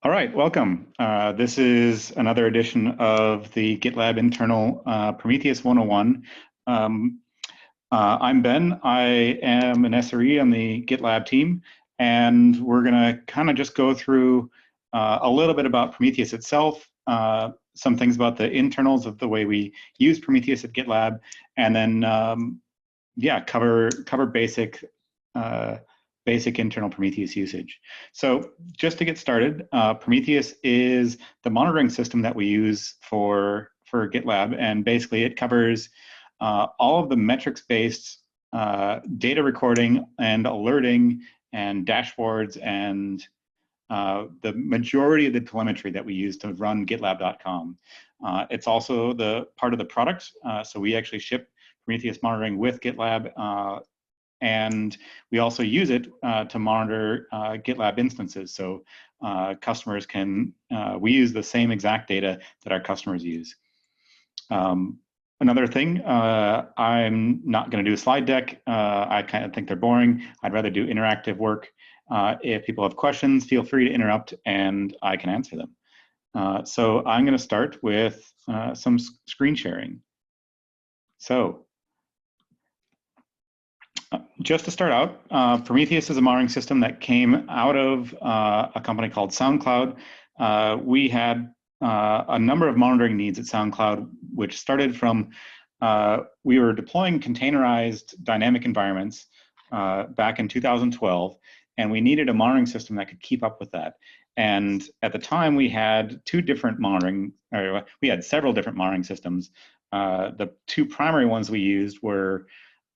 All right, welcome. This is another edition of the GitLab internal Prometheus 101. I'm Ben. I am an SRE on the GitLab team, and we're going to kind of just go through a little bit about Prometheus itself, some things about the internals of the way we use Prometheus at GitLab, and then yeah, cover basic internal Prometheus usage. So just to get started, Prometheus is the monitoring system that we use for GitLab, and basically it covers all of the metrics-based data recording and alerting and dashboards and the majority of the telemetry that we use to run GitLab.com. It's also the part of the product, so we actually ship Prometheus monitoring with GitLab, and we also use it to monitor GitLab instances. So customers can, we use the same exact data that our customers use. Another thing, I'm not going to do a slide deck. I kind of think they're boring. I'd rather do interactive work. If people have questions, feel free to interrupt and I can answer them. So I'm going to start with some screen sharing. So just to start out, Prometheus is a monitoring system that came out of a company called SoundCloud. We had a number of monitoring needs at SoundCloud, which started from, we were deploying containerized dynamic environments back in 2012, and we needed a monitoring system that could keep up with that. And at the time, we had two different monitoring, or we had several different monitoring systems. The two primary ones we used were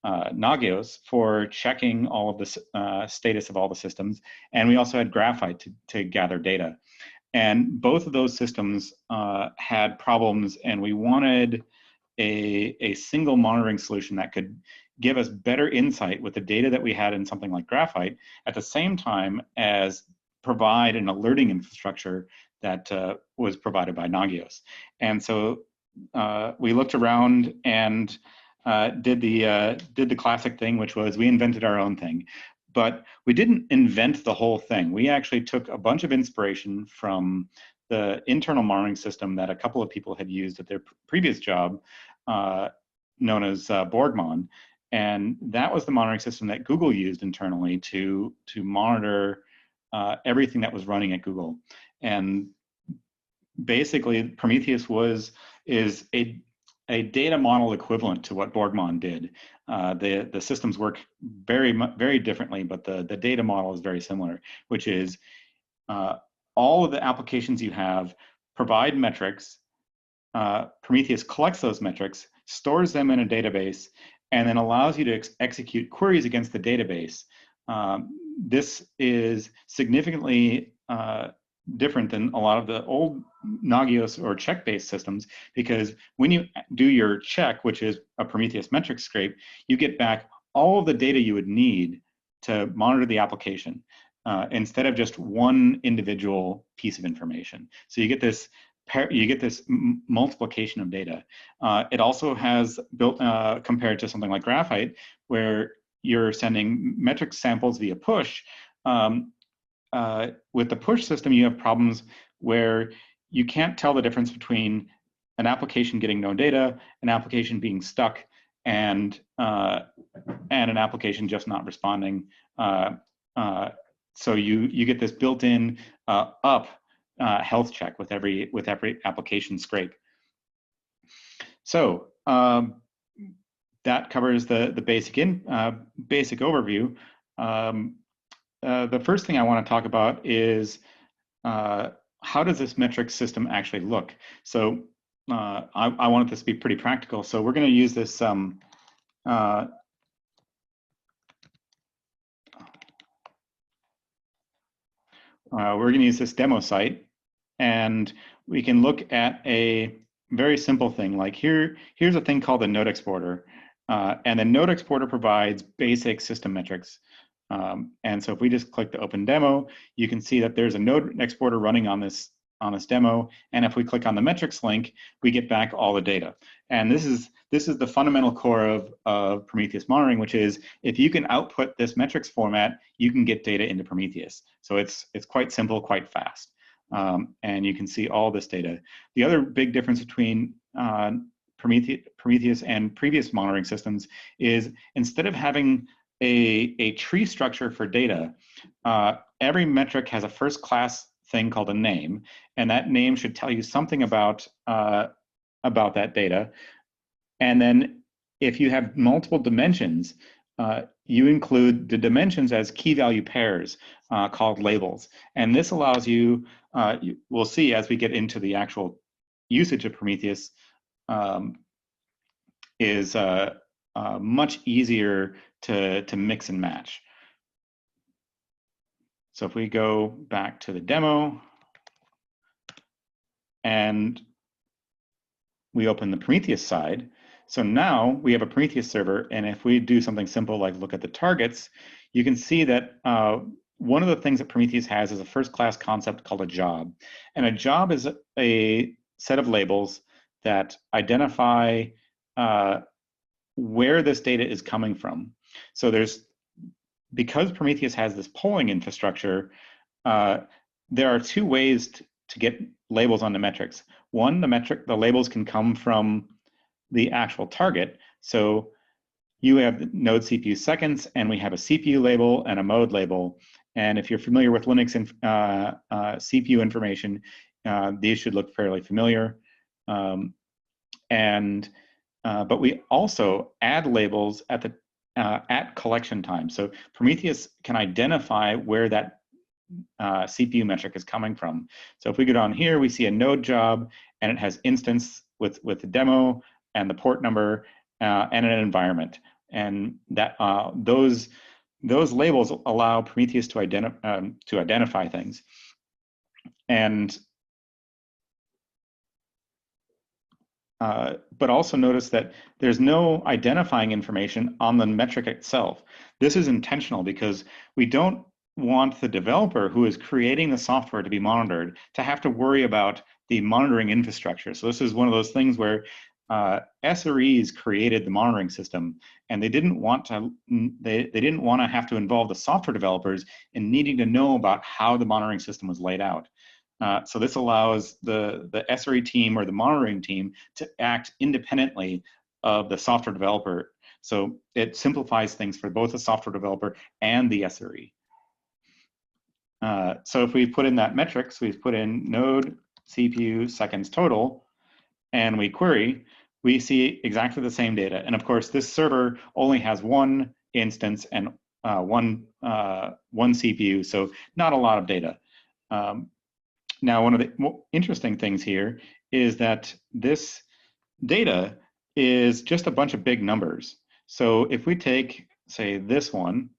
Nagios for checking all of the status of all the systems, and we also had Graphite to gather data. And both of those systems had problems, and we wanted a single monitoring solution that could give us better insight with the data that we had in something like Graphite, at the same time as provide an alerting infrastructure that was provided by Nagios. And so we looked around and did the classic thing, which was we invented our own thing. But we didn't invent the whole thing. We actually took a bunch of inspiration from the internal monitoring system that a couple of people had used at their previous job, known as Borgmon. And that was the monitoring system that Google used internally to monitor everything that was running at Google. And basically, Prometheus is a data model equivalent to what Borgmon did. The systems work very differently, but the data model is very similar, which is all of the applications you have provide metrics. Prometheus collects those metrics, stores them in a database, and then allows you to execute queries against the database. This is significantly different than a lot of the old Nagios or check-based systems, because when you do your check, which is a Prometheus metric scrape, you get back all of the data you would need to monitor the application instead of just one individual piece of information. So you get this multiplication of data. It also has built compared to something like Graphite, where you're sending metric samples via push. With the push system, you have problems where you can't tell the difference between an application getting no data, an application being stuck, and an application just not responding. So you get this built-in health check with every application scrape. So that covers the basic overview. The first thing I want to talk about is how does this metric system actually look? So I wanted this to be pretty practical. So we're going to use this we're going to use this demo site, and we can look at a very simple thing. Like here's a thing called the node exporter, and the node exporter provides basic system metrics. And so if we just click the open demo, you can see that there's a node exporter running on this demo. And if we click on the metrics link, we get back all the data. And this is the fundamental core of Prometheus monitoring, which is if you can output this metrics format, you can get data into Prometheus. So it's quite simple, quite fast. And you can see all this data. The other big difference between Prometheus and previous monitoring systems is instead of having a tree structure for data, every metric has a first class thing called a name, and that name should tell you something about that data. And then if you have multiple dimensions, you include the dimensions as key value pairs called labels. And this allows you, we'll see as we get into the actual usage of Prometheus, is much easier to mix and match. So if we go back to the demo and we open the Prometheus side, so now we have a Prometheus server, and if we do something simple like look at the targets, you can see that one of the things that Prometheus has is a first-class concept called a job. And a job is a set of labels that identify where this data is coming from. So because Prometheus has this polling infrastructure, there are two ways to get labels on the metrics. One, the labels can come from the actual target. So you have node CPU seconds, and we have a CPU label and a mode label. And if you're familiar with Linux and CPU information, these should look fairly familiar. But we also add labels at collection time. So Prometheus can identify where that CPU metric is coming from. So if we go down here, we see a node job, and it has instance with the demo and the port number and an environment. And that those labels allow Prometheus to identify things. And but also notice that there's no identifying information on the metric itself. This is intentional because we don't want the developer who is creating the software to be monitored to have to worry about the monitoring infrastructure. So this is one of those things where SREs created the monitoring system, and they didn't want to have to involve the software developers in needing to know about how the monitoring system was laid out. So this allows the SRE team or the monitoring team to act independently of the software developer. So it simplifies things for both the software developer and the SRE. So if we put in that metric, so we've put in node CPU seconds total, and we query, we see exactly the same data. And of course, this server only has one instance and one CPU, so not a lot of data. Now, one of the interesting things here is that this data is just a bunch of big numbers. So if we take, say, this one,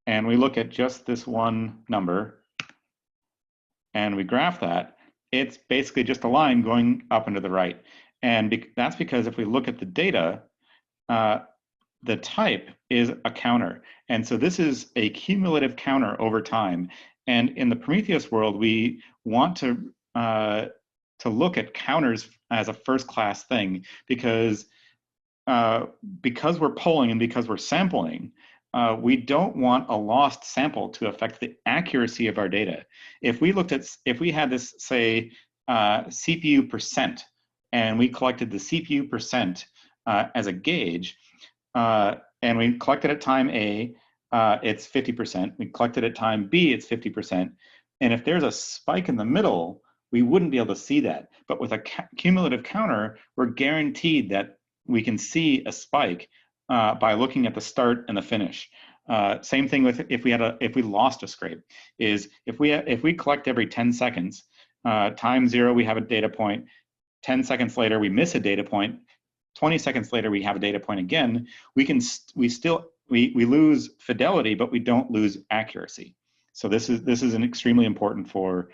and we look at just this one number, and we graph that, it's basically just a line going up and to the right. And that's because if we look at the data, the type is a counter. And so this is a cumulative counter over time. And in the Prometheus world, we want to look at counters as a first-class thing because we're polling and because we're sampling, we don't want a lost sample to affect the accuracy of our data. If we had this, say, CPU percent, and we collected the CPU percent as a gauge, and we collected at time A, it's 50%. We collected at time B, it's 50%. And if there's a spike in the middle, we wouldn't be able to see that. But with a cumulative counter, we're guaranteed that we can see a spike by looking at the start and the finish. Same thing with if we lost a scrape, is if we collect every 10 seconds, time 0 we have a data point, 10 seconds later we miss a data point, 20 seconds later we have a data point again, we lose fidelity, but we don't lose accuracy. So this is extremely important for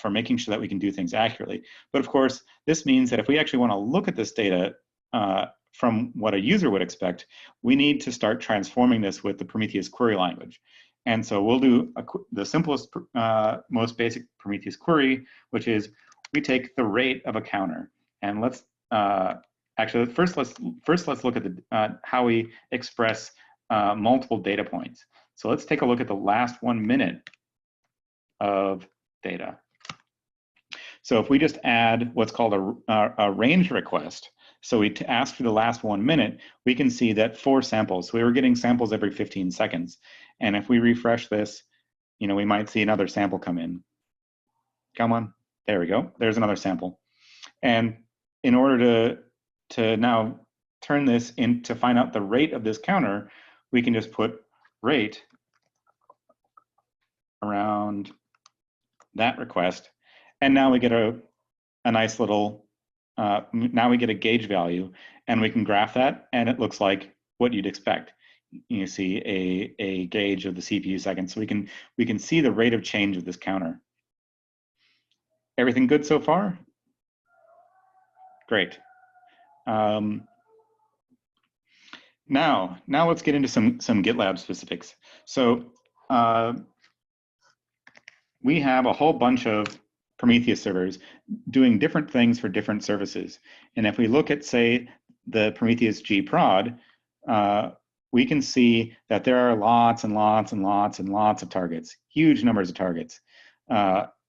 making sure that we can do things accurately. But of course, this means that if we actually want to look at this data from what a user would expect, we need to start transforming this with the Prometheus query language. And so we'll do the simplest, most basic Prometheus query, which is we take the rate of a counter. And let's actually first let's look at how we express multiple data points. So let's take a look at the last 1 minute of data. So if we just add what's called a range request, so we ask for the last 1 minute, we can see that 4 samples. So we were getting samples every 15 seconds. And if we refresh this, you know, we might see another sample come in. Come on, there we go. There's another sample. And in order to now turn this in to find out the rate of this counter, we can just put rate around that request. And now we get a nice little, now we get a gauge value, and we can graph that, and it looks like what you'd expect. You see a gauge of the CPU seconds, so we can see the rate of change of this counter. Everything good so far? Great. Now let's get into some GitLab specifics. So we have a whole bunch of Prometheus servers doing different things for different services. And if we look at, say, the Prometheus gprod, we can see that there are lots and lots and lots and lots of targets, huge numbers of targets.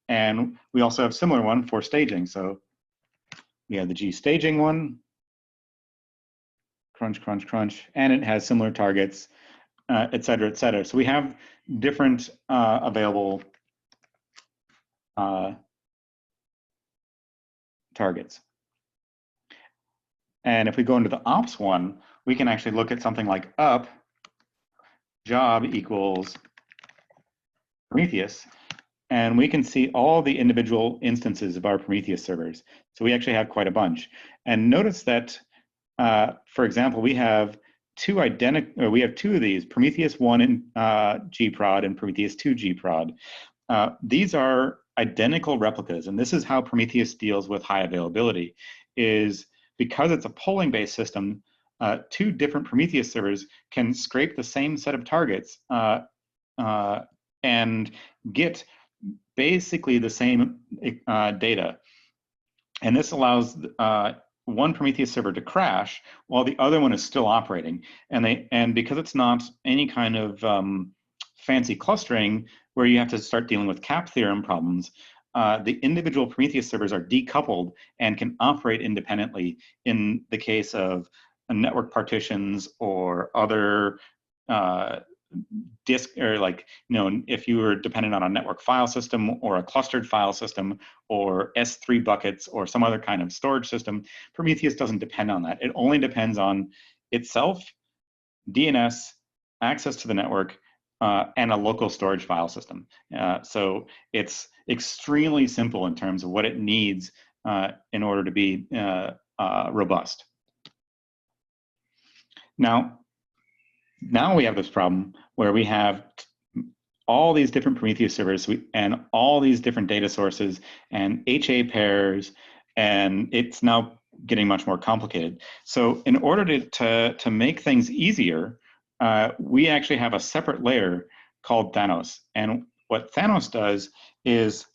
And we also have a similar one for staging. So we have the G staging one, crunch, crunch, crunch, and it has similar targets, et cetera, et cetera. So we have different available targets. And if we go into the ops one, we can actually look at something like up job equals Prometheus, and we can see all the individual instances of our Prometheus servers. So we actually have quite a bunch. And notice that, for example, we have two of these, Prometheus 1 in gprod and Prometheus 2 gprod. These are identical replicas, and this is how Prometheus deals with high availability, is because it's a polling-based system, 2 different Prometheus servers can scrape the same set of targets and get basically the same data. And this allows one Prometheus server to crash while the other one is still operating. And because it's not any kind of fancy clustering where you have to start dealing with cap theorem problems, the individual Prometheus servers are decoupled and can operate independently in the case of network partitions or other disk, or like, you know, if you were dependent on a network file system or a clustered file system or S3 buckets or some other kind of storage system, Prometheus doesn't depend on that. It only depends on itself, DNS, access to the network, and a local storage file system. So it's extremely simple in terms of what it needs in order to be robust. Now we have this problem where we have all these different Prometheus servers and all these different data sources and HA pairs, and it's now getting much more complicated. So in order to make things easier, we actually have a separate layer called Thanos. And what Thanos does is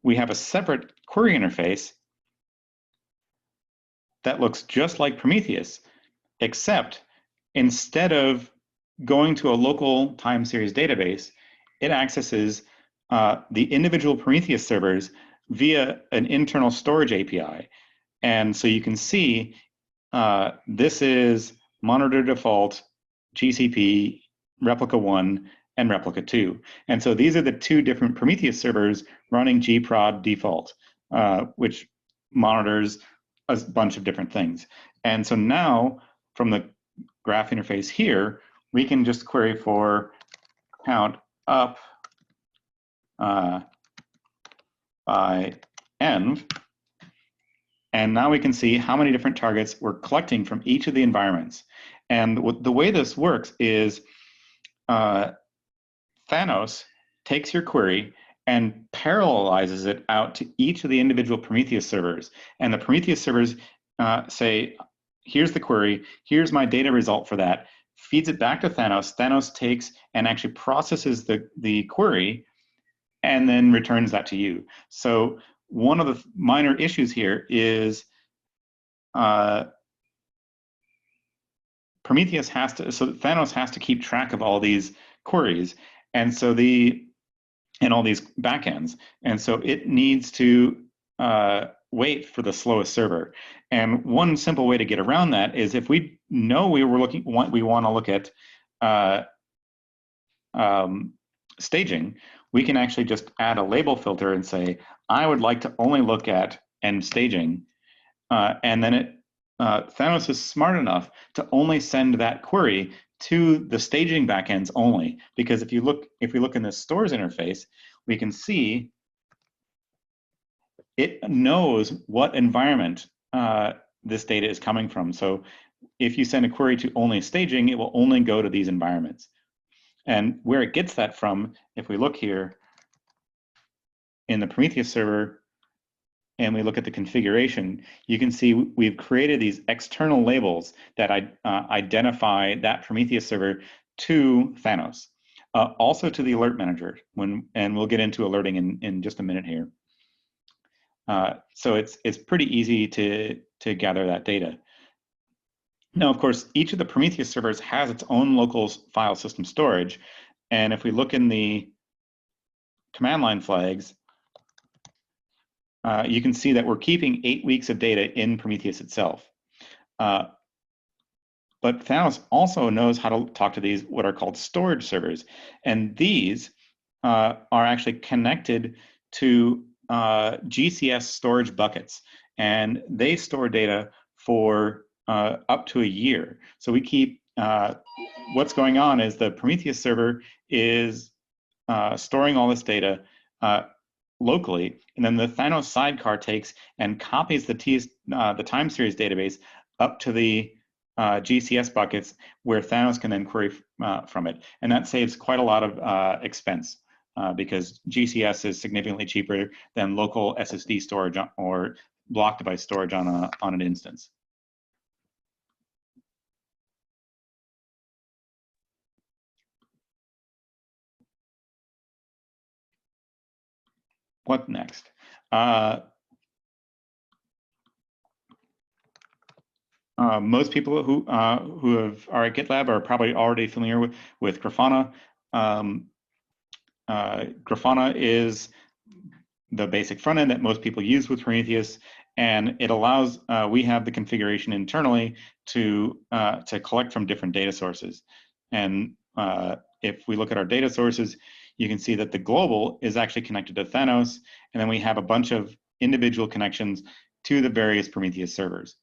we have a separate query interface that looks just like Prometheus, except instead of going to a local time series database, it accesses the individual Prometheus servers via an internal storage API. And so you can see this is monitor default, GCP, replica 1, and replica 2. And so these are the 2 different Prometheus servers running gprod default, which monitors a bunch of different things. And so now from the graph interface here, we can just query for count up by env. And now we can see how many different targets we're collecting from each of the environments. And the way this works is Thanos takes your query and parallelizes it out to each of the individual Prometheus servers. And the Prometheus servers say, here's the query, here's my data result for that, feeds it back to Thanos. Thanos takes and actually processes the query and then returns that to you. So one of the minor issues here is Thanos has to keep track of all these queries. And so the and all these backends. And so it needs to wait for the slowest server. And one simple way to get around that is if we know we want to look at staging, we can actually just add a label filter and say, I would like to only look at end staging. And then Thanos is smart enough to only send that query to the staging backends only. Because if we look in the stores interface, we can see it knows what environment this data is coming from. So if you send a query to only staging, it will only go to these environments. And where it gets that from, if we look here in the Prometheus server and we look at the configuration, you can see we've created these external labels that identify that Prometheus server to Thanos, also to the alert manager, and we'll get into alerting in just a minute here. So it's pretty easy to gather that data. Now, of course, each of the Prometheus servers has its own local file system storage. And if we look in the command line flags, you can see that we're keeping 8 weeks of data in Prometheus itself. But Thanos also knows how to talk to these, what are called storage servers. And these are actually connected to GCS storage buckets. And they store data for up to a year. So we keep, what's going on is the Prometheus server is storing all this data locally, and then the Thanos sidecar takes and copies the time series database up to the GCS buckets where Thanos can then query from it. And that saves quite a lot of expense because GCS is significantly cheaper than local SSD storage or block device storage on an instance. What next? Most people who are at GitLab are probably already familiar with Grafana. Grafana is the basic front end that most people use with Prometheus, and it allows we have the configuration internally to collect from different data sources. And if we look at our data sources, you can see that the global is actually connected to Thanos, and then we have a bunch of individual connections to the various Prometheus servers.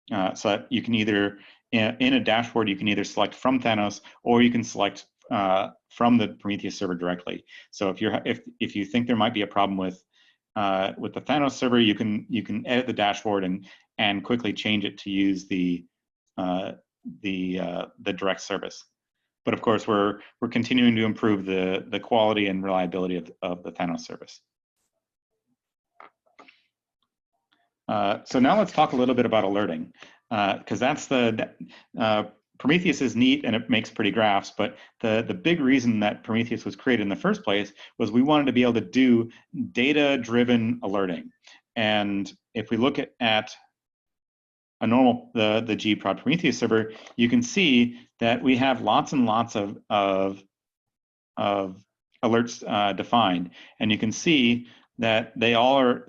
So that you can either, in a dashboard, you can either select from Thanos, or you can select from the Prometheus server directly. So if you think there might be a problem with the Thanos server, you can edit the dashboard and quickly change it to use the direct service. But of course, we're continuing to improve the quality and reliability of the Thanos service. So now let's talk a little bit about alerting, because that's Prometheus is neat and it makes pretty graphs, but the big reason that Prometheus was created in the first place was we wanted to be able to do data-driven alerting. And if we look at a normal, the gprod Prometheus server, you can see that we have lots and lots of alerts defined. And you can see that they all are,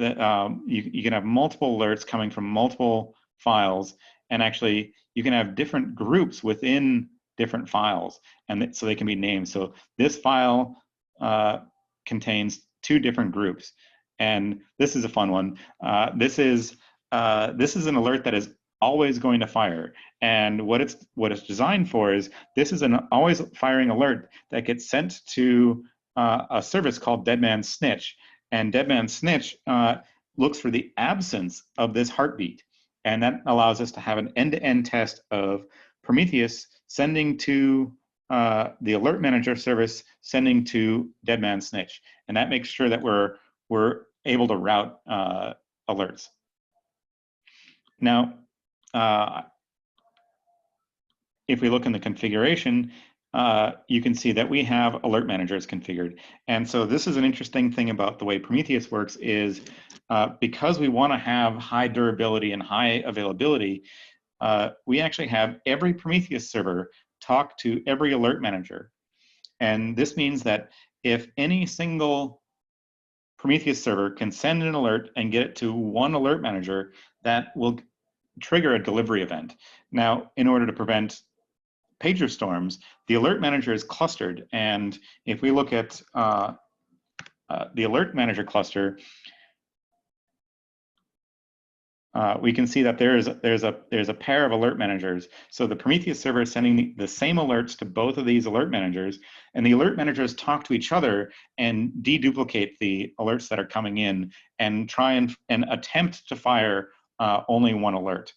you can have multiple alerts coming from multiple files, and actually you can have different groups within different files, and so they can be named. So this file contains 2 different groups, and this is a fun one. This is an alert that is always going to fire, and what it's designed for is this is an always firing alert that gets sent to a service called Deadman Snitch, and Deadman Snitch looks for the absence of this heartbeat, and that allows us to have an end-to-end test of Prometheus sending to the Alert Manager service, sending to Deadman Snitch, and that makes sure that we're able to route alerts. Now, if we look in the configuration, you can see that we have alert managers configured. And so this is an interesting thing about the way Prometheus works is because we want to have high durability and high availability, we actually have every Prometheus server talk to every alert manager. And this means that if any single Prometheus server can send an alert and get it to one alert manager, that will trigger a delivery event. Now, in order to prevent pager storms, the alert manager is clustered. And if we look at the alert manager cluster, we can see that there's a pair of alert managers. So the Prometheus server is sending the same alerts to both of these alert managers, and the alert managers talk to each other and deduplicate the alerts that are coming in and try and attempt to fire only one alert.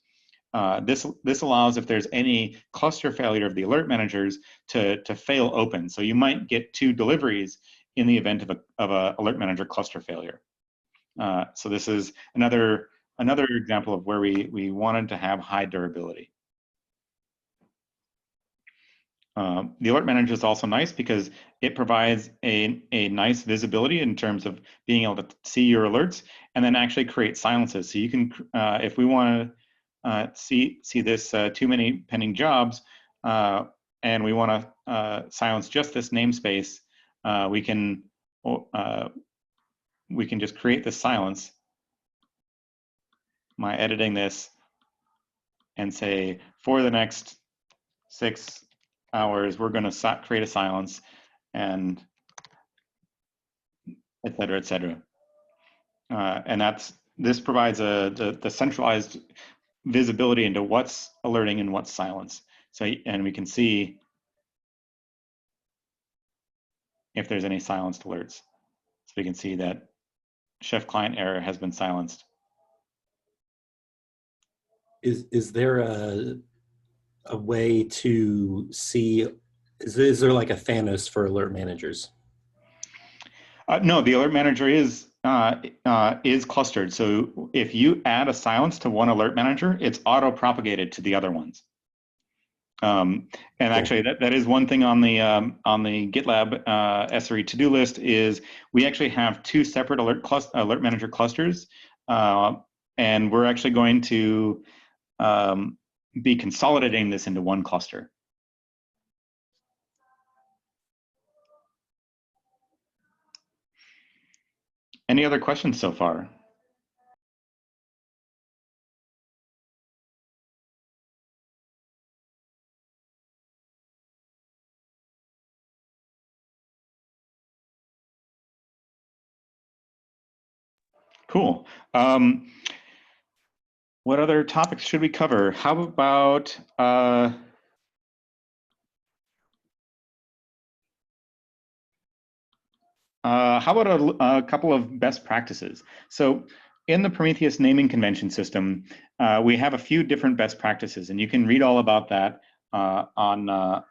This allows, if there's any cluster failure of the alert managers, to fail open. So you might get 2 deliveries in the event of a alert manager cluster failure. So this is another example of where we wanted to have high durability. The alert manager is also nice because it provides a nice visibility in terms of being able to see your alerts and then actually create silences. So you can, if we want to see this too many pending jobs, and we want to silence just this namespace, we can just create the silence by editing this and say, for the next 6 hours, we're going to create a silence, and et cetera, et cetera. And this provides the centralized visibility into what's alerting and what's silence. So, and we can see if there's any silenced alerts. So we can see that chef client error has been silenced. Is there a way to see, is there like a Thanos for alert managers? No, the alert manager is clustered. So if you add a silence to one alert manager, it's auto-propagated to the other ones. And actually, that is one thing on the GitLab SRE to-do list is we actually have 2 separate alert manager clusters, and we're actually going to be consolidating this into one cluster. Any other questions so far? Cool. What other topics should we cover? How about how about a couple of best practices? So in the Prometheus naming convention system, we have a few different best practices, and you can read all about that on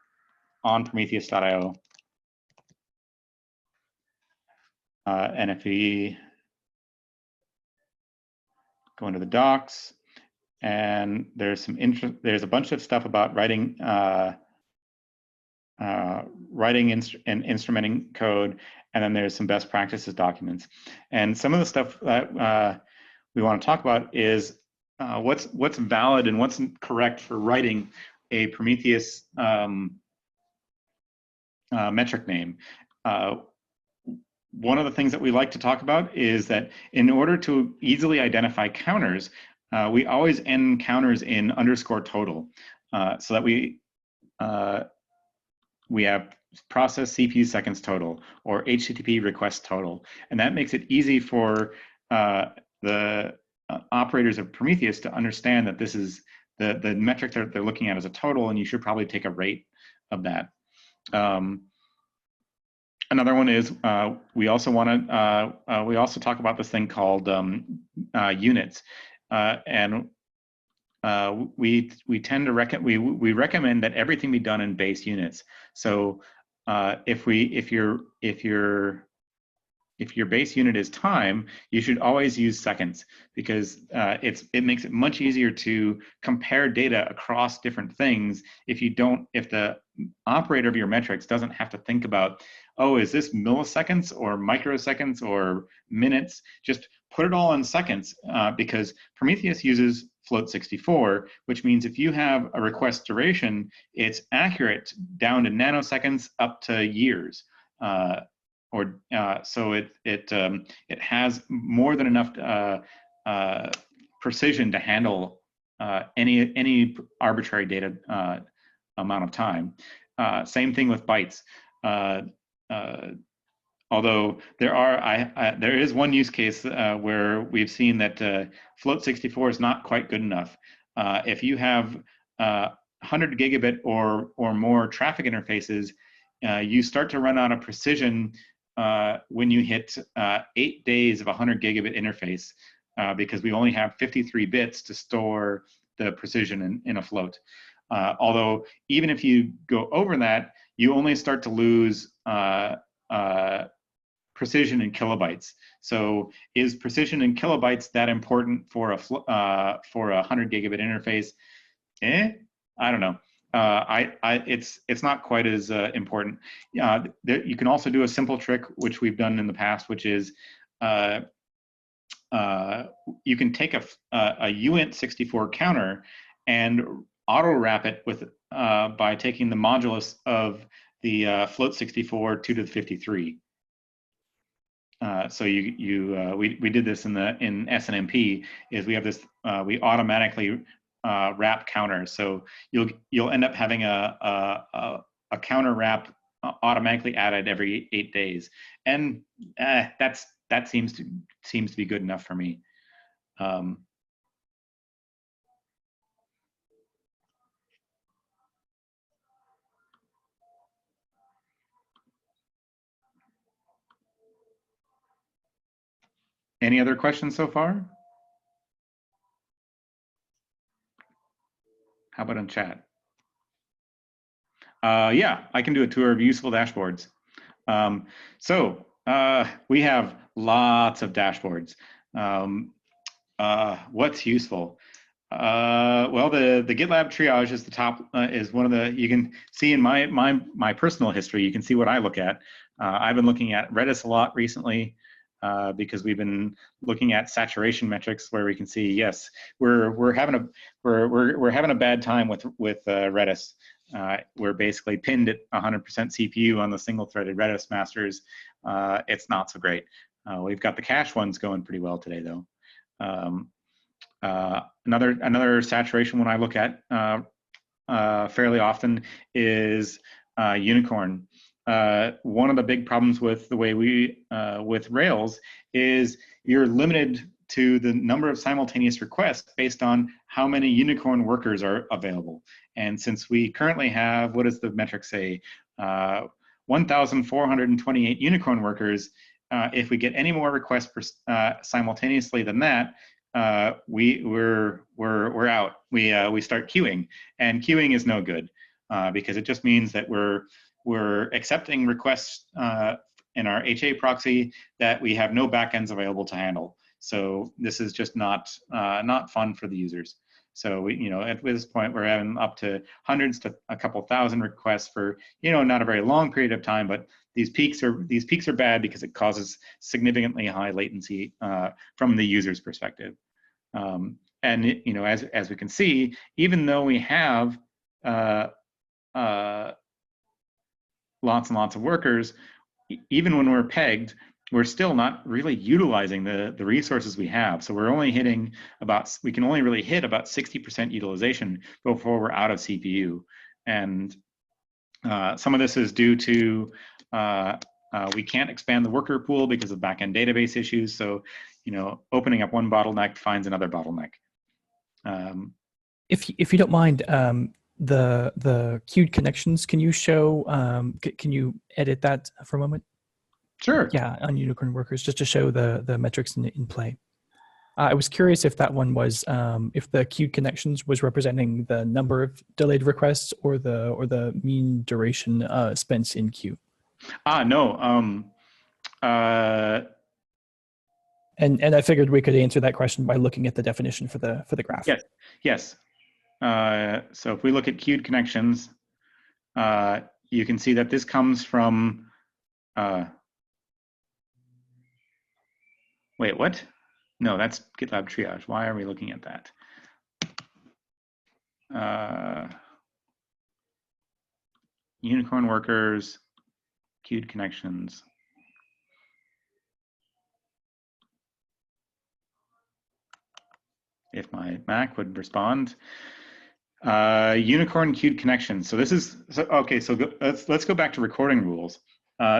Prometheus.io. And if we go into the docs, and there's a bunch of stuff about writing and instrumenting code, and then there's some best practices documents. And some of the stuff that we want to talk about is what's valid and what's correct for writing a Prometheus metric name. One of the things that we like to talk about is that in order to easily identify counters, we always end counters in _total, so that we have process CPU seconds total or HTTP request total, and that makes it easy for the operators of Prometheus to understand that this is the metric that they're looking at as a total, and you should probably take a rate of that. Another one is we also talk about this thing called units, and we tend to recommend that everything be done in base units. So if your base unit is time, you should always use seconds, because it makes it much easier to compare data across different things if the operator of your metrics doesn't have to think about, oh, is this milliseconds or microseconds or minutes? Just put it all in seconds, because Prometheus uses float 64, which means if you have a request duration, it's accurate down to nanoseconds up to years. so it has more than enough precision to handle any arbitrary data amount of time. Same thing with bytes. Although there is one use case where we've seen that float 64 is not quite good enough. If you have 100 gigabit or more traffic interfaces, you start to run out of precision when you hit 8 days of 100 gigabit interface, because we only have 53 bits to store the precision in a float. Although even if you go over that, you only start to lose precision in kilobytes. So is precision in kilobytes that important for a 100 gigabit interface? I don't know. It's not quite as important. You can also do a simple trick, which we've done in the past, which is you can take a uint64 counter and auto wrap it with by taking the modulus of the float 64 2 to the 53. So we did this in SNMP. Is we have this we automatically wrap counters. So you'll end up having a counter wrap automatically added every 8 days, and that seems to be good enough for me. Any other questions so far? How about in chat? Yeah, I can do a tour of useful dashboards. We have lots of dashboards. What's useful? Well, the GitLab triage is the top. Is one of the, you can see in my personal history. You can see what I look at. I've been looking at Redis a lot recently because we've been looking at saturation metrics where we can see, yes, we're having a bad time with Redis. We're basically pinned at 100% CPU on the single-threaded Redis masters. It's not so great. We've got the cache ones going pretty well today, though. Another saturation one I look at fairly often is Unicorn. One of the big problems with the way with Rails is you're limited to the number of simultaneous requests based on how many Unicorn workers are available. And since we currently have, what does the metric say, 1,428 Unicorn workers, if we get any more requests simultaneously than that, we're out. We start queuing, and queuing is no good because it just means that we're accepting requests in our HA proxy that we have no backends available to handle. So this is just not fun for the users. So at this point we're having up to hundreds to a couple thousand requests for not a very long period of time, but these peaks are bad because it causes significantly high latency from the user's perspective. And as we can see, even though we have lots and lots of workers, even when we're pegged, we're still not really utilizing the resources we have. So we're only hitting we can only really hit about 60% utilization before we're out of CPU. And some of this is due to we can't expand the worker pool because of backend database issues. So opening up one bottleneck finds another bottleneck. If you don't mind, the queued connections, can you show? Can you edit that for a moment? Sure. Yeah, on Unicorn workers, just to show the metrics in play. I was curious if that one was if the queued connections was representing the number of delayed requests or the mean duration spent in queue. No. And I figured we could answer that question by looking at the definition for the graph. Yes. So if we look at queued connections, you can see that this comes from. Wait, what? No, that's GitLab triage. Why are we looking at that? Unicorn workers, queued connections. if my Mac would respond. Unicorn queued connections. So this is, okay, so let's go back to recording rules.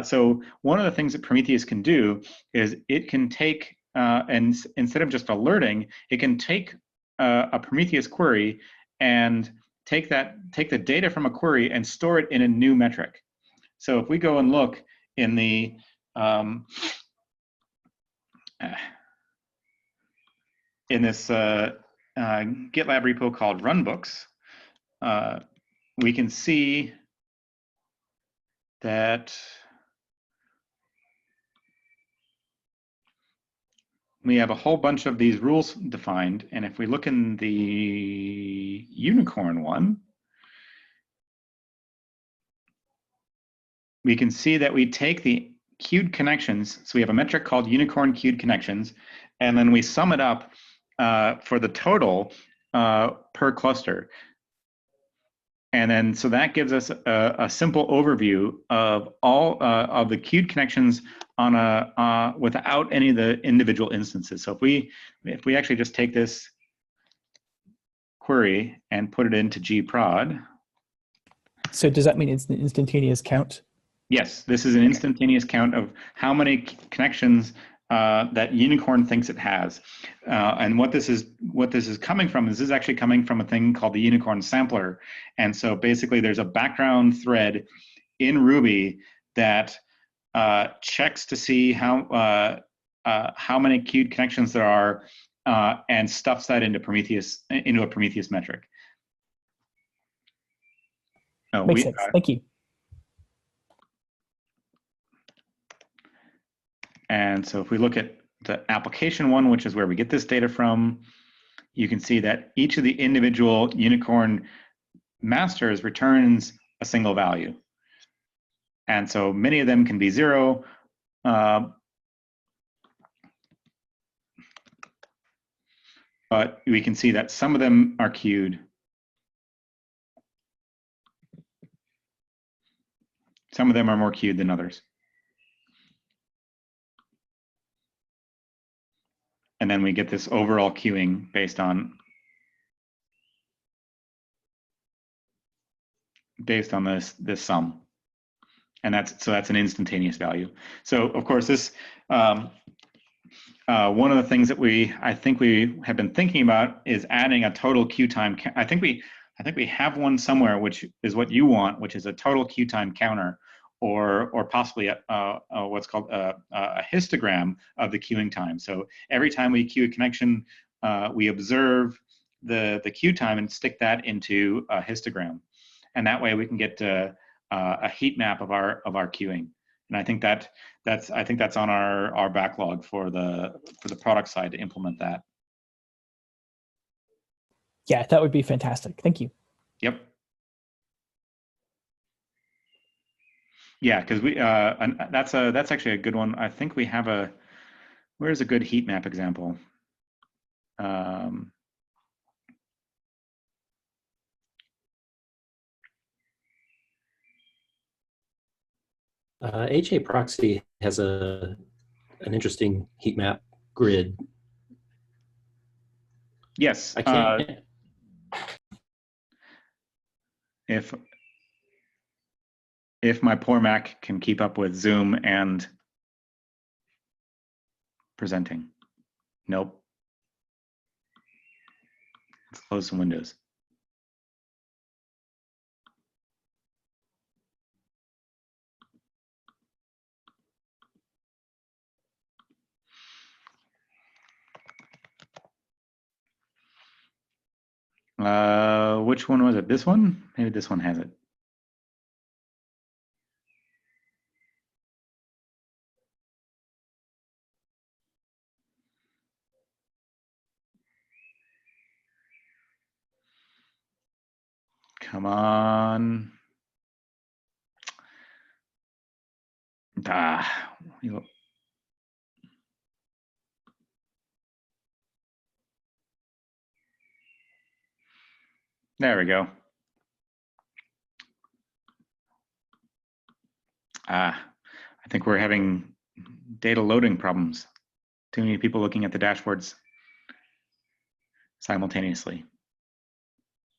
So one of the things that Prometheus can do is it can take, and instead of just alerting, it can take a Prometheus query and take the data from a query and store it in a new metric. So if we go and look in the in this GitLab repo called runbooks, we can see that we have a whole bunch of these rules defined. And if we look in the unicorn one, we can see that we take the queued connections. So we have a metric called unicorn queued connections, and then we sum it up for the total per cluster. And then, so that gives us a simple overview of all of the queued connections on a without any of the individual instances. So if we actually just take this query and put it into gprod. So does that mean it's an instantaneous count? Yes, this is an instantaneous count of how many connections that Unicorn thinks it has. And what this is coming from is this is actually coming from a thing called the Unicorn sampler. And so basically there's a background thread in Ruby that checks to see how many queued connections there are and stuffs that into a Prometheus metric. Oh, Makes sense. Thank you. And so if we look at the application one, which is where we get this data from, you can see that each of the individual Unicorn masters returns a single value. And so many of them can be 0. But we can see that some of them are queued. Some of them are more queued than others. And then we get this overall queuing based on this sum. And that's an instantaneous value. So of course this one of the things that I think we have been thinking about is adding a total queue time. I think we have one somewhere, which is what you want, which is a total queue time counter, or possibly what's called a histogram of the queuing time. So every time we queue a connection, we observe the queue time and stick that into a histogram, and that way we can get a heat map of our queuing. And I think that's on our backlog for the product side to implement that. Yeah, that would be fantastic. Thank you. Yep. Yeah, because that's actually a good one. I think we have where's a good heat map example? HA proxy has an interesting heat map grid. Yes. I can't. If my poor Mac can keep up with Zoom and presenting. Nope. Let's close some windows. Which one was it? This one? Maybe this one has it. Come on. There we go. I think we're having data loading problems. Too many people looking at the dashboards. simultaneously.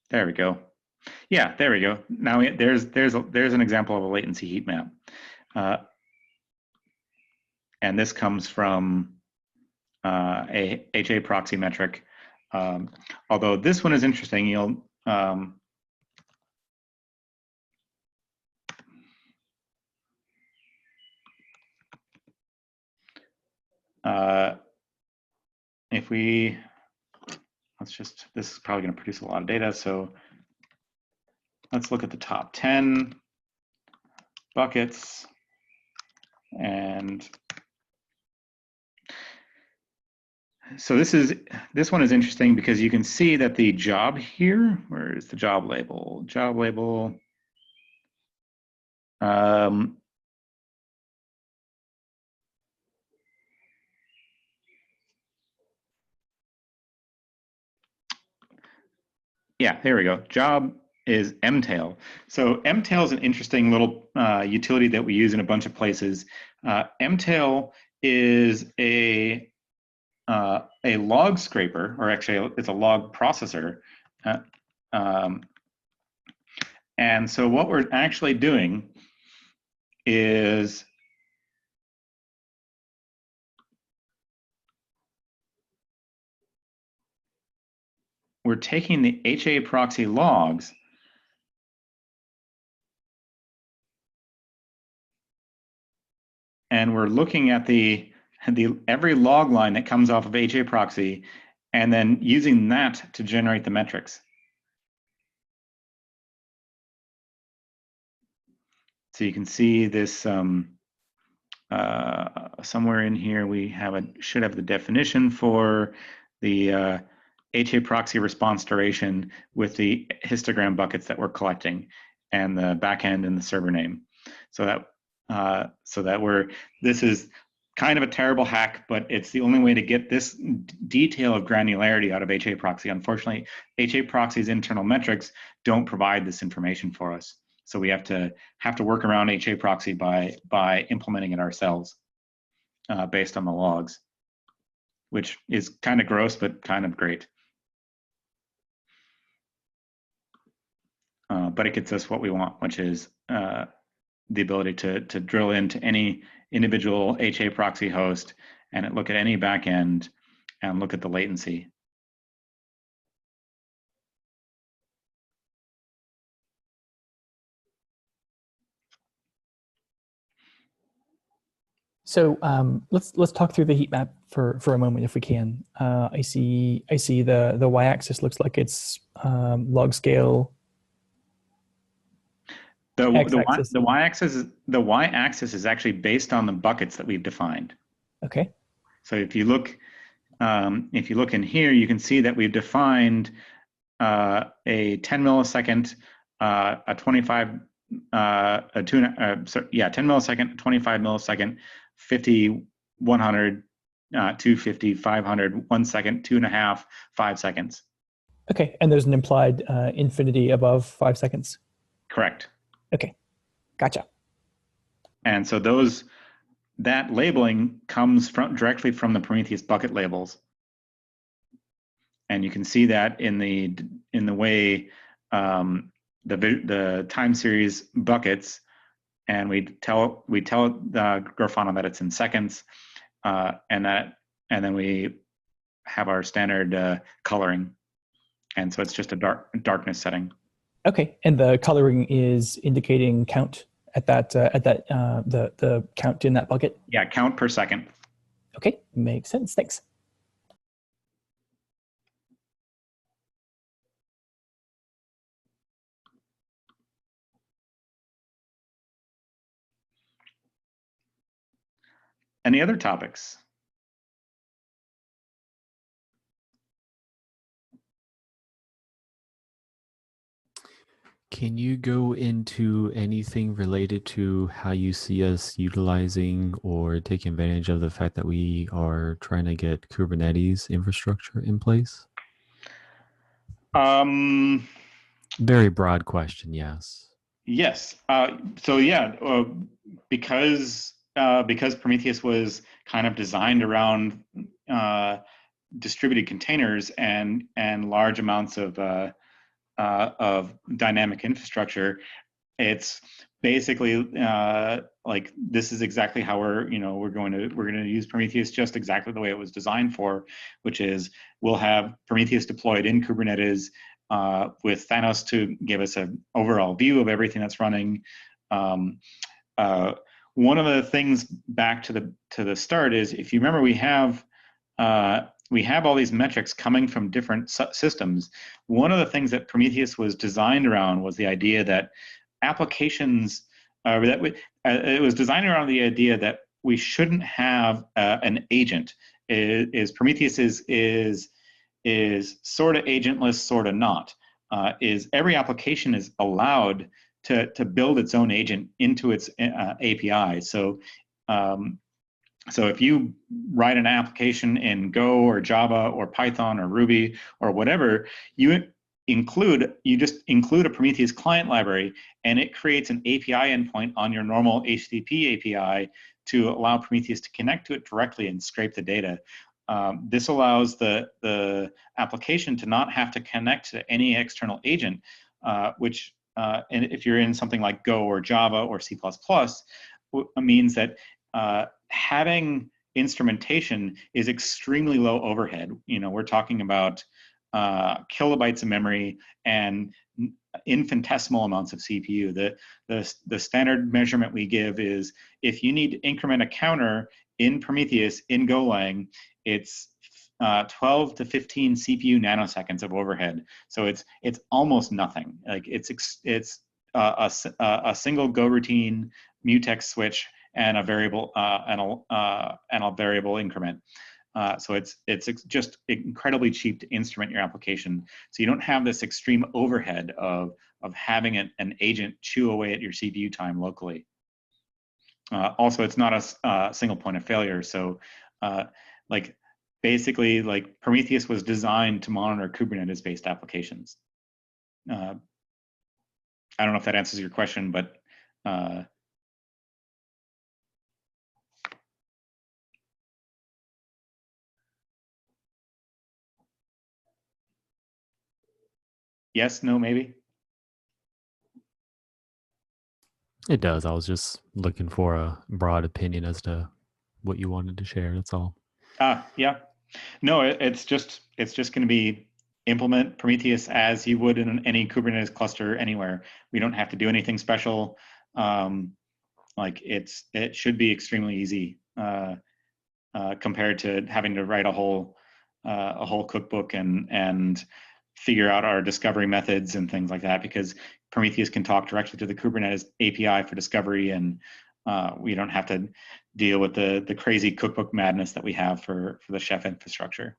There we go. Yeah, there we go. Now there's an example of a latency heat map. And this comes from a HA proxy metric. Although this one is interesting, you'll if we, this is probably going to produce a lot of data, so let's look at the top 10 buckets. And so this one is interesting because you can see that the job here, where is the job label? Job label. Yeah, there we go. Job is mtail. So mtail is an interesting little utility that we use in a bunch of places. Mtail is a log scraper, or actually it's a log processor. And so what we're actually doing is we're taking the HA proxy logs and we're looking at every log line that comes off of HA proxy and then using that to generate the metrics. So you can see this somewhere in here we should have the definition for the HA proxy response duration with the histogram buckets that we're collecting and the backend and the server name. So this is kind of a terrible hack, but it's the only way to get this detail of granularity out of HA proxy. Unfortunately, HA proxy's internal metrics don't provide this information for us. So we have to work around HA proxy by implementing it ourselves based on the logs, which is kind of gross, but kind of great. But it gets us what we want, which is the ability to drill into any individual HA proxy host and look at any backend and look at the latency. So let's talk through the heat map for a moment, if we can. I see the y-axis looks like it's log scale. The y-axis is actually based on the buckets that we've defined. Okay. So if you look in here, you can see that we've defined a 10 millisecond, a 25, 10 millisecond, 25 millisecond, 50, 100, 250, 500, 1 second, 2.5, 5 seconds. Okay, and there's an implied infinity above 5 seconds. Correct. Okay, gotcha. And so that labeling comes directly from the Prometheus bucket labels, and you can see that in the way the time series buckets, and we tell the Grafana that it's in seconds, and then we have our standard coloring, and so it's just a darkness setting. Okay, and the coloring is indicating count at the count in that bucket? Yeah, count per second. Okay, makes sense. Thanks. Any other topics? Can you go into anything related to how you see us utilizing or taking advantage of the fact that we are trying to get Kubernetes infrastructure in place? Very broad question, yes. Yes. So yeah, because Prometheus was kind of designed around distributed containers and large amounts of dynamic infrastructure, it's basically like this is exactly how we're going to use Prometheus just exactly the way it was designed for, which is we'll have Prometheus deployed in Kubernetes with Thanos to give us an overall view of everything that's running. One of the things back to the start is, if you remember, we have all these metrics coming from different systems. One of the things that Prometheus was designed around was the idea that applications it was designed around the idea that we shouldn't have an agent. Prometheus is sort of agentless, sort of not. Is every application is allowed to build its own agent into its API. So if you write an application in Go or Java or Python or Ruby or whatever, you just include a Prometheus client library, and it creates an API endpoint on your normal HTTP API to allow Prometheus to connect to it directly and scrape the data. This allows the application to not have to connect to any external agent, which and if you're in something like Go or Java or C++, means that having instrumentation is extremely low overhead. We're talking about kilobytes of memory and infinitesimal amounts of CPU. The standard measurement we give is, if you need to increment a counter in Prometheus in Golang, it's 12 to 15 CPU nanoseconds of overhead. So it's almost nothing. Like it's a single Go routine, mutex switch, and a variable and a variable increment. So it's just incredibly cheap to instrument your application. So you don't have this extreme overhead of having an agent chew away at your CPU time locally. Also, it's not a single point of failure. So basically, Prometheus was designed to monitor Kubernetes-based applications. I don't know if that answers your question, but yes, no, maybe? It does. I was just looking for a broad opinion as to what you wanted to share. That's all. Yeah. No, it's just going to be implement Prometheus as you would in any Kubernetes cluster anywhere. We don't have to do anything special. It should be extremely easy compared to having to write a whole cookbook and figure out our discovery methods and things like that, because Prometheus can talk directly to the Kubernetes API for discovery, and we don't have to deal with the crazy cookbook madness that we have for the Chef infrastructure.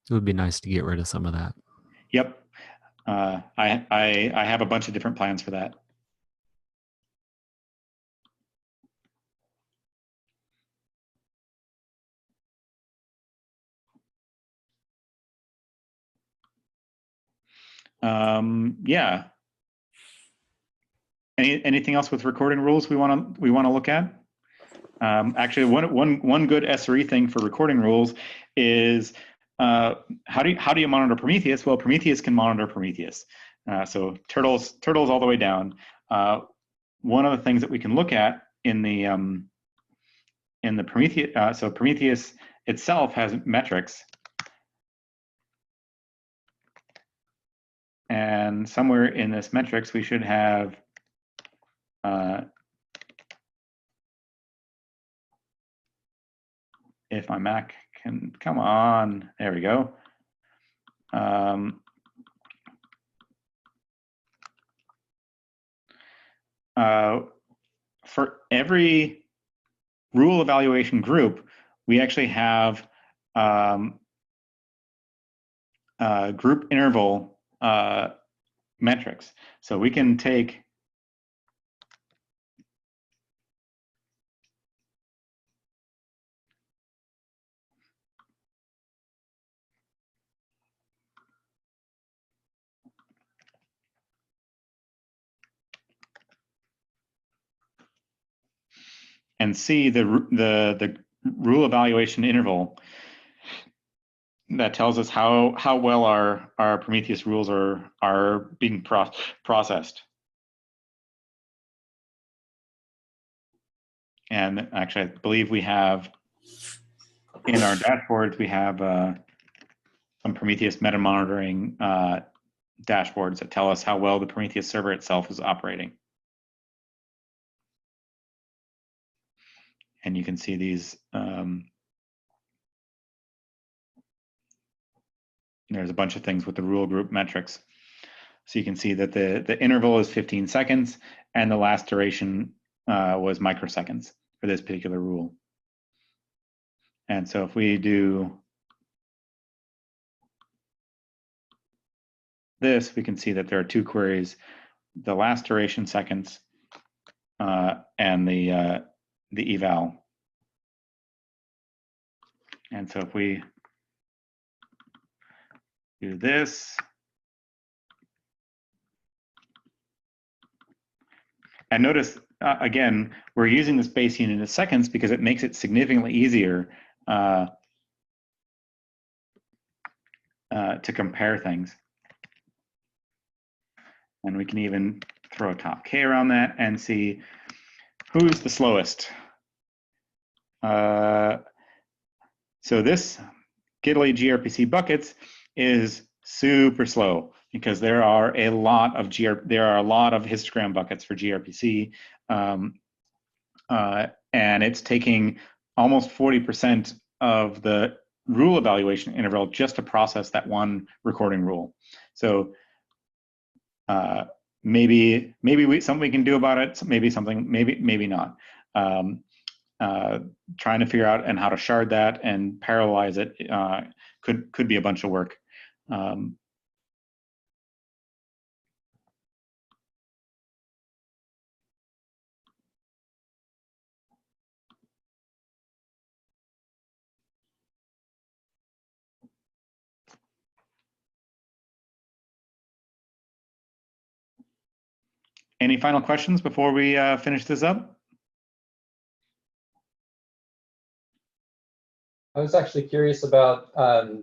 It would be nice to get rid of some of that. Yep. I have a bunch of different plans for that. Yeah. Anything else with recording rules we want to look at? Actually, one good SRE thing for recording rules is how do you monitor Prometheus? Well, Prometheus can monitor Prometheus. So turtles all the way down. One of the things that we can look at in the Prometheus, so Prometheus itself has metrics. And somewhere in this metrics, we should have if my Mac can, come on, there we go. For every rule evaluation group, we actually have group interval metrics. So we can take and see the rule evaluation interval that tells us how well our Prometheus rules are being processed. And actually, I believe we have in our dashboards, we have some Prometheus meta monitoring dashboards that tell us how well the Prometheus server itself is operating. And you can see these, there's a bunch of things with the rule group metrics. So you can see that the interval is 15 seconds and the last duration was microseconds for this particular rule. And so if we do this, we can see that there are two queries, the last duration seconds and the eval. And so if we do this, and notice, again, we're using this base unit of seconds because it makes it significantly easier to compare things. And we can even throw a top K around that and see who's the slowest. So this GitLab gRPC buckets is super slow because there are a lot of histogram buckets for gRPC, and it's taking almost 40% of the rule evaluation interval just to process that one recording rule. So maybe something we can do about it. Maybe something, maybe not. Trying to figure out and how to shard that and parallelize it could be a bunch of work. Any final questions before we finish this up? I was actually curious about a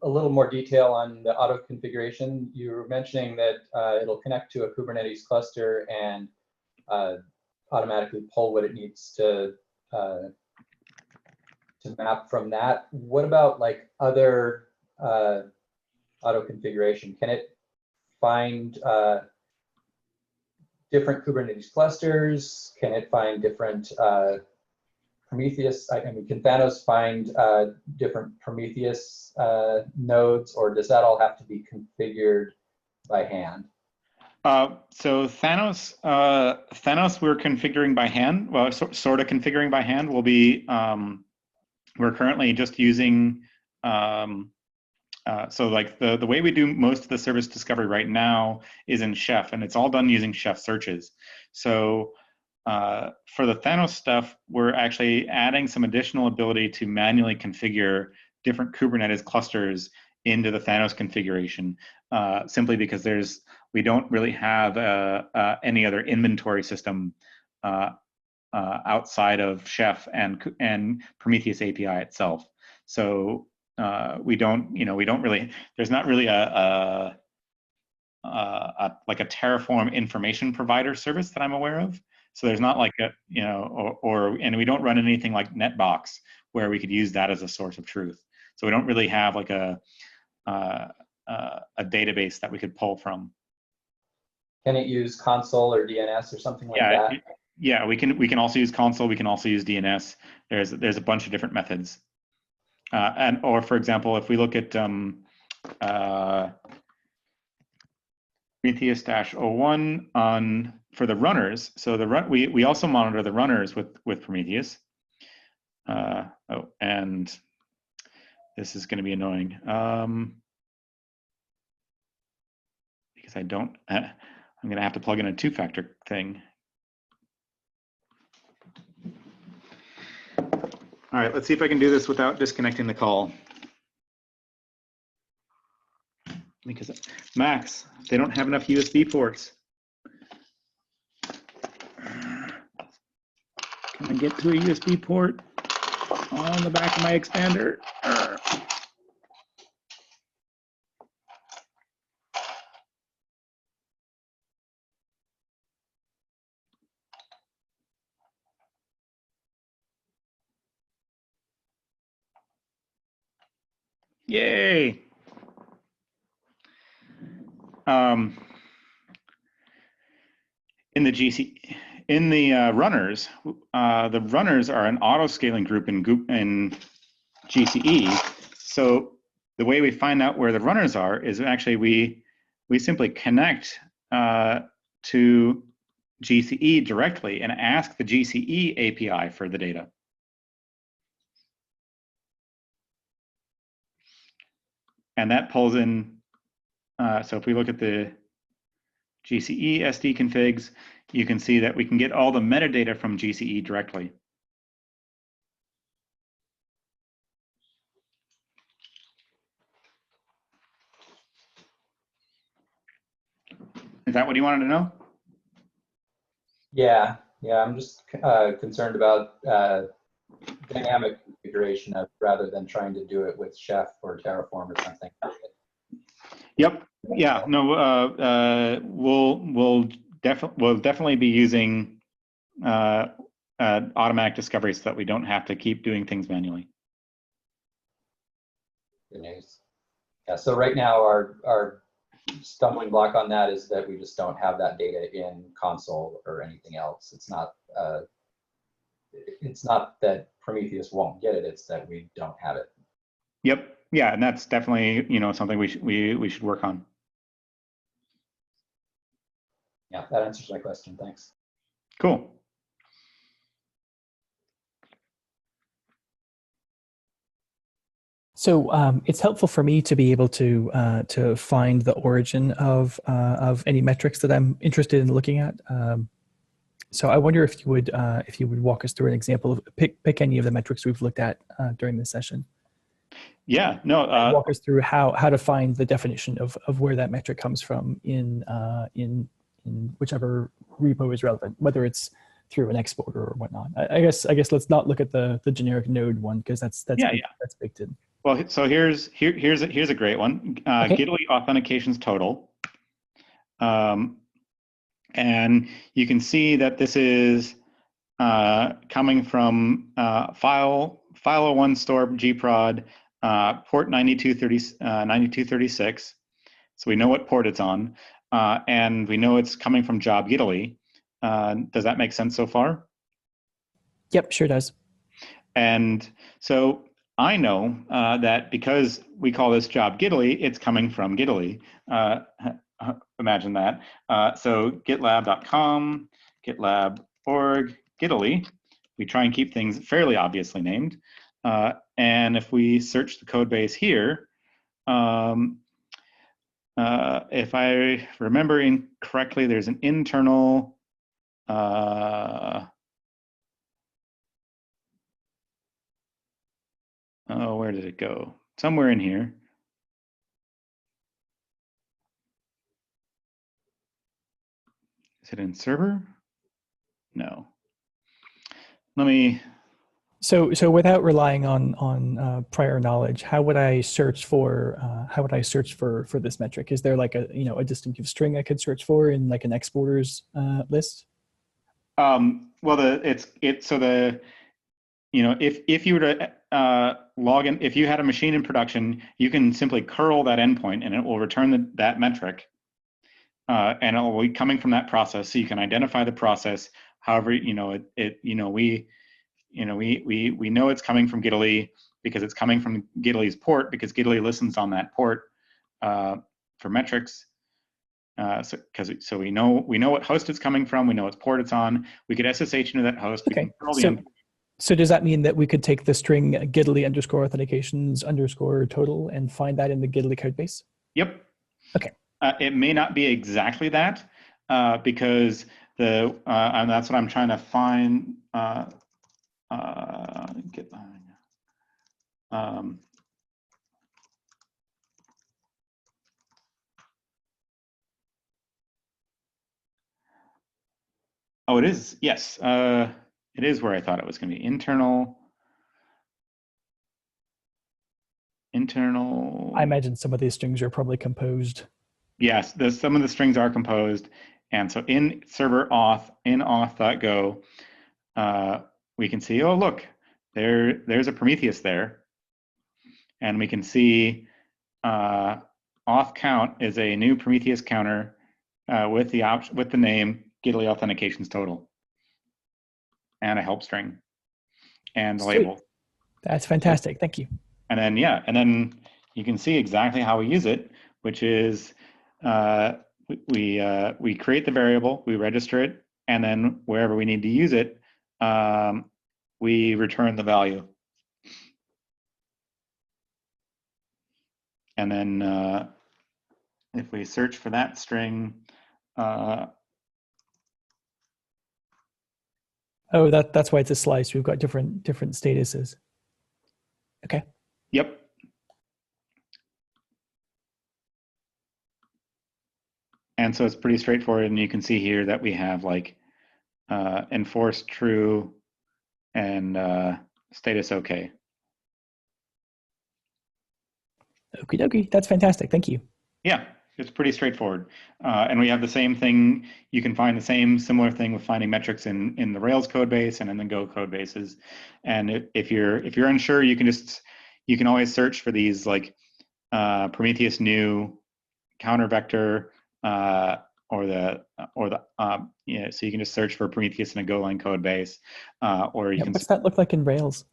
little more detail on the auto configuration. You were mentioning that it'll connect to a Kubernetes cluster and automatically pull what it needs to map from that. What about like other auto configuration? Can it find different Kubernetes clusters? Can it find different Prometheus? I mean, can Thanos find different Prometheus nodes, or does that all have to be configured by hand? So Thanos we're configuring by hand. Well, sort of configuring by hand. Will be we're currently just using so like the way we do most of the service discovery right now is in Chef, and it's all done using Chef searches. So for the Thanos stuff, we're actually adding some additional ability to manually configure different Kubernetes clusters into the Thanos configuration, simply because we don't really have any other inventory system outside of Chef and Prometheus API itself. So we don't really, there's not really like a Terraform information provider service that I'm aware of. So there's not like a, and we don't run anything like Netbox where we could use that as a source of truth. So we don't really have like a database that we could pull from. Can it use console or DNS or something like that? Yeah, we can also use console. We can also use DNS. There's a bunch of different methods. Or for example, if we look at Prometheus-01 for the runners, so we also monitor the runners with Prometheus. And this is going to be annoying because I'm going to have to plug in a two-factor thing. All right, let's see if I can do this without disconnecting the call. Because Max, they don't have enough USB ports. Can I get to a USB port? on the back of my expander. Yay. In the runners, the runners are an auto-scaling group in GCE. So the way we find out where the runners are is actually we simply connect to GCE directly and ask the GCE API for the data. And that pulls in, so if we look at the GCE SD configs, you can see that we can get all the metadata from GCE directly. Is that what you wanted to know? Yeah, I'm just concerned about dynamic configuration of rather than trying to do it with Chef or Terraform or something. Yep. Yeah. No. We'll definitely be using automatic discovery so that we don't have to keep doing things manually. Good news. Yeah. So right now our stumbling block on that is that we just don't have that data in console or anything else. It's not that Prometheus won't get it; it's that we don't have it. Yep. Yeah, and that's definitely something we should work on. Yeah, that answers my question. Thanks. Cool. So it's helpful for me to be able to find the origin of any metrics that I'm interested in looking at. So I wonder if you would walk us through an example of pick any of the metrics we've looked at during this session. Yeah. No. Walk us through how to find the definition of where that metric comes from in whichever repo is relevant, whether it's through an exporter or whatnot. I guess let's not look at the generic node one because that's baked in. Well, so here's a great one. Okay. Gitly authentications total, and you can see that this is coming from file01 store gprod port 9236. So we know what port it's on, and we know it's coming from job Gitly. Does that make sense so far? Yep, sure does. And so I know that because we call this job Gitly, it's coming from Gitly. Imagine that. So gitlab.com, gitlab.org, Gitly. We try and keep things fairly obviously named. And if we search the code base here, if I remember incorrectly, there's an internal oh, where did it go? Somewhere in here. Is it in server? No. Let me. So without relying on prior knowledge, how would I search for this metric? Is there like a distinctive string I could search for in like an exporters list? Well, if you were to log in, if you had a machine in production, you can simply curl that endpoint and it will return that metric, and it will be coming from that process. So you can identify the process. However, we know it's coming from Gitly because it's coming from Gitly's port because Gitly listens on that port for metrics. So we know what host it's coming from. We know what port it's on. We could SSH into that host. Okay. So does that mean that we could take the string Gitly _authentications_ total and find that in the Gitly code base? Yep. Okay. It may not be exactly that because and that's what I'm trying to find. Oh, it is. Yes, it is where I thought it was going to be. Internal internal. I imagine some of these strings are probably composed. Yes, some of the strings are composed. And so in server auth, in auth.go, we can see, oh, look, there's a Prometheus there. And we can see auth count is a new Prometheus counter with the name Gitly Authentications Total and a help string and the Sweet. label. That's fantastic. Thank you. And then, yeah, and then you can see exactly how we use it, which is we create the variable, we register it, and then wherever we need to use it, we return the value. And then if we search for that string, Oh, that's why it's a slice. We've got different statuses. Okay. Yep. And so it's pretty straightforward. And you can see here that we have like enforced true and status OK. Okie dokie. That's fantastic. Thank you. Yeah, it's pretty straightforward. And we have the same thing. You can find the similar thing with finding metrics in the Rails code base and in the Go code bases. And if you're unsure, you can always search for these like Prometheus new counter vector or the so you can just search for Prometheus in a Golang code base, or you can. What's that look like in Rails?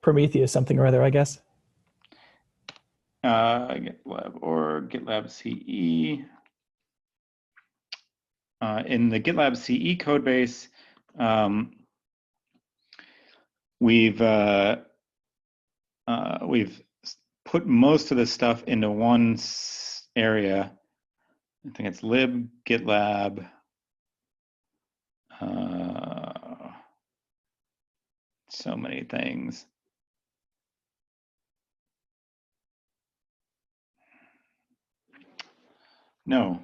Prometheus something or other, I guess. GitLab or GitLab CE. In the GitLab CE code base, we've put most of the stuff into one area. I think it's lib GitLab. So many things. No.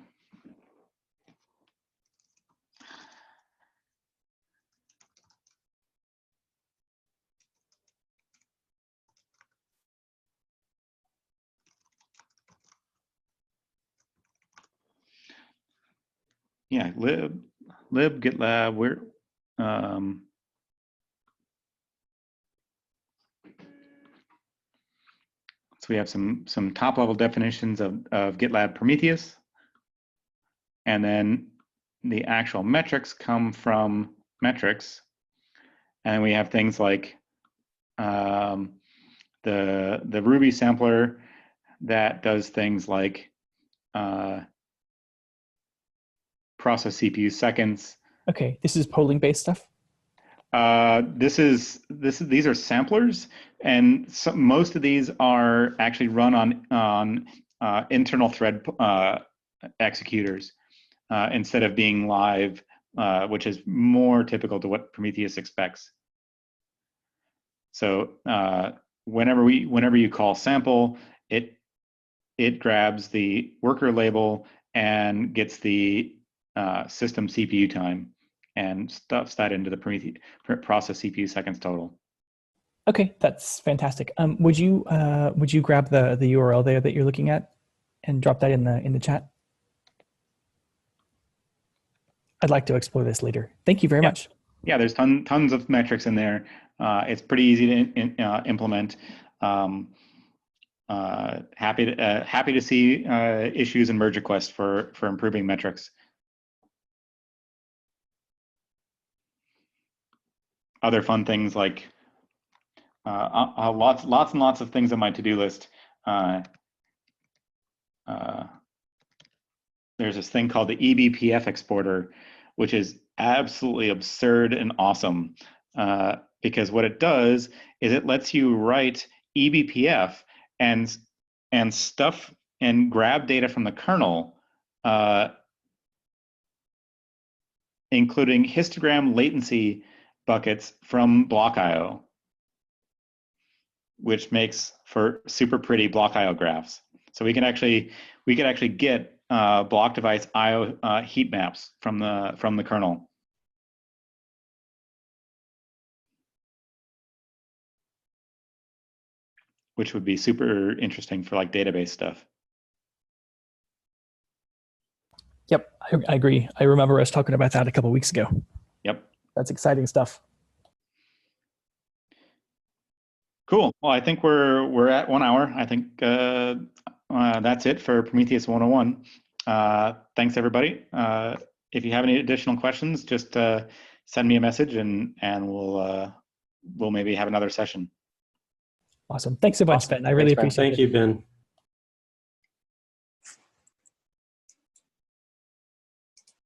Yeah, lib GitLab. We're so we have some top level definitions of GitLab Prometheus, and then the actual metrics come from metrics, and we have things like the Ruby sampler that does things like process CPU seconds. Okay, this is polling based stuff. These are samplers, and most of these are actually run on internal thread executors instead of being live, which is more typical to what Prometheus expects. So whenever you call sample, it grabs the worker label and gets the system CPU time and stuffs that into the Prometheus process CPU seconds total. Okay, that's fantastic. Would you grab the URL there that you're looking at and drop that in the chat? I'd like to explore this later. Thank you very much. Yeah, there's tons of metrics in there. It's pretty easy to implement. Happy to see issues and merge requests for improving metrics. Other fun things like lots and lots of things on my to-do list. There's this thing called the eBPF exporter, which is absolutely absurd and awesome because what it does is it lets you write eBPF and stuff and grab data from the kernel, including histogram latency buckets from block.io, which makes for super pretty block.io graphs. So we could actually get block device IO heat maps from the kernel. which would be super interesting for like database stuff. Yep, I agree. I remember us talking about that a couple of weeks ago. Yep. That's exciting stuff. Cool. Well, I think we're at 1 hour. I think that's it for Prometheus 101. Thanks, everybody. If you have any additional questions, just send me a message, and we'll maybe have another session. Awesome. Thanks so much, Ben. I really appreciate it. Thank you, Ben.